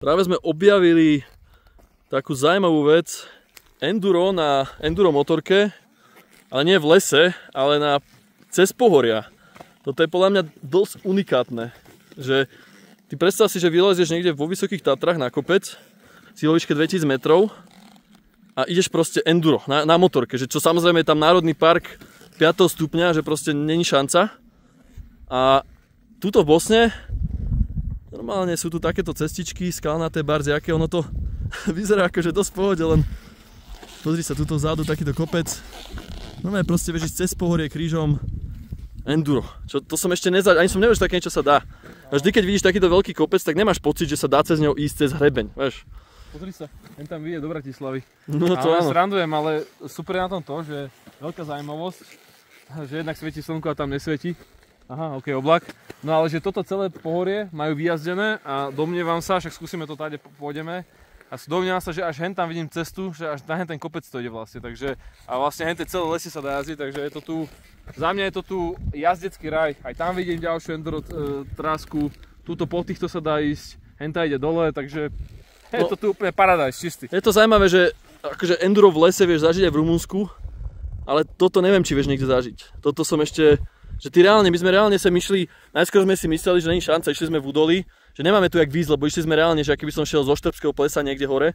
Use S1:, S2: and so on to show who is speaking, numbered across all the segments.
S1: Práve sme objavili takú zaujímavú vec, enduro na enduro motorke, ale nie v lese, ale cez pohoria. Toto je podľa mňa dosť unikátne, že ty predstav si, že vylezieš niekde vo Vysokých Tatrách na kopec, si vo výške 2000 metrov a ideš proste enduro na motorke, že čo samozrejme je tam národný park 5. stupňa, že proste není šanca. A tuto v Bosne normálne sú tu takéto cestičky, skalnaté barziaké, ono to vyzerá akože dosť v pohode, len pozri sa tuto vzadu, takýto kopec. Normálne proste vieš ísť cez pohorie krížom enduro. Čo, to som ešte ani som nevedel, že také niečo sa dá. A vždy, keď vidíš takýto veľký kopec, tak nemáš pocit, že sa dá cez neho ísť cez hrebeň, vieš.
S2: Pozri sa, jen tam vidie do Bratislavy.
S1: No to áno.
S2: Srandujem, ale super na tom to, že veľká zaujímavosť, že jednak svieti slnko a tam nesvieti. Aha, ok, oblak. No ale že toto celé pohorie majú vyjazdené a domnievam sa, však skúsime to tady pôjdeme. A domnievam sa, že až hen tam vidím cestu, že až na hen ten kopec to ide vlastne. Takže, a vlastne hen tie celé lesy sa dá jazdiť, takže je to tu, za mňa je to tu jazdecký raj. Aj tam vidím ďalšiu enduro trásku, túto po týchto sa dá ísť, hen tá ide dole, takže je to tu úplne paradajs, čistý. Je
S1: to zaujímavé, že akože enduro v lese vieš zažiť aj v Rumunsku, ale toto neviem, či vieš niekde zažiť. Toto som ešte... Že my sme reálne sem išli, najskôr sme si mysleli, že není šanca, išli sme v údolí, že nemáme tu jak výjsť, lebo išli sme reálne, že aký by som šiel zo Štrbského plesa niekde hore.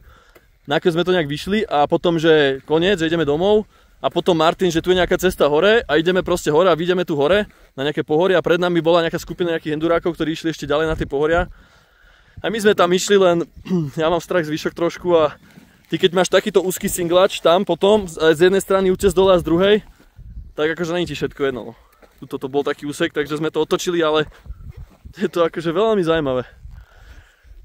S1: Nakoniec sme to nejak vyšli a potom, že koniec, že ideme domov a potom Martin, že tu je nejaká cesta hore a ideme proste hore a vyjdeme tu hore na nejaké pohoria a pred nami bola nejaká skupina nejakých endurákov, ktorí išli ešte ďalej na tie pohoria. A my sme tam išli, len ja mám strach z výšok trošku a ty keď máš takýto úzky singlač tam potom, z jednej strany útes dole a z druhej, tak akože není ti všetko jedno. Toto bol taký úsek, takže sme to otočili, ale je to akože veľmi zaujímavé.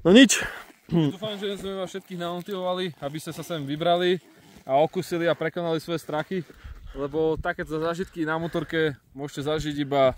S1: No nič.
S2: Dúfam, že sme vás všetkých namotivovali, aby ste sa sem vybrali a okúsili a prekonali svoje strachy, lebo takéto zážitky na motorke môžete zažiť iba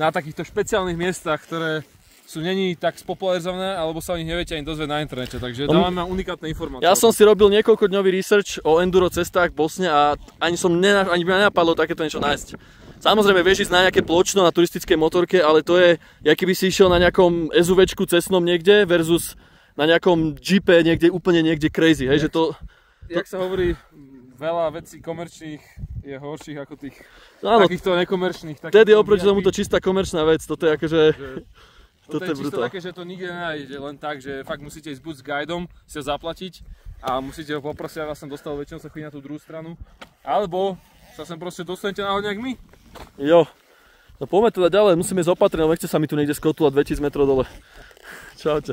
S2: na takýchto špeciálnych miestach, ktoré sú není tak spopularizované, alebo sa o nich neviete ani dozvedieť na internete, takže dávame unikátne informácie.
S1: Ja som si robil niekoľkodňový research o enduro cestách v Bosne a ani by ma nenapadlo takéto niečo nájsť. Samozrejme vieš ísť na nejaké pločno na turistickej motorke, ale to je, aký by si išiel na nejakom SUVčku cestnom niekde versus na nejakom jeepe úplne niekde crazy, hej, že to...
S2: Jak sa hovorí, veľa vecí komerčných je horších ako tých takýchto nekomerčných.
S1: Vtedy oproti tomu to čistá komerčná vec, toto je akože...
S2: Toto je čisto také, že to nikde nenájdete, len tak, že fakt musíte ísť buď s guidom, si ho zaplatiť a musíte ho poprosiť, aby vás sem dostal, väčšinou sa chodí na tú druhú stranu, alebo sa sem proste dostanete náhodne jak my.
S1: Jo, no poďme teda ďalej, musíme ísť opatrne, lebo nechce sa mi tu niekde skotúľať 2000 metrov dole. Čaute.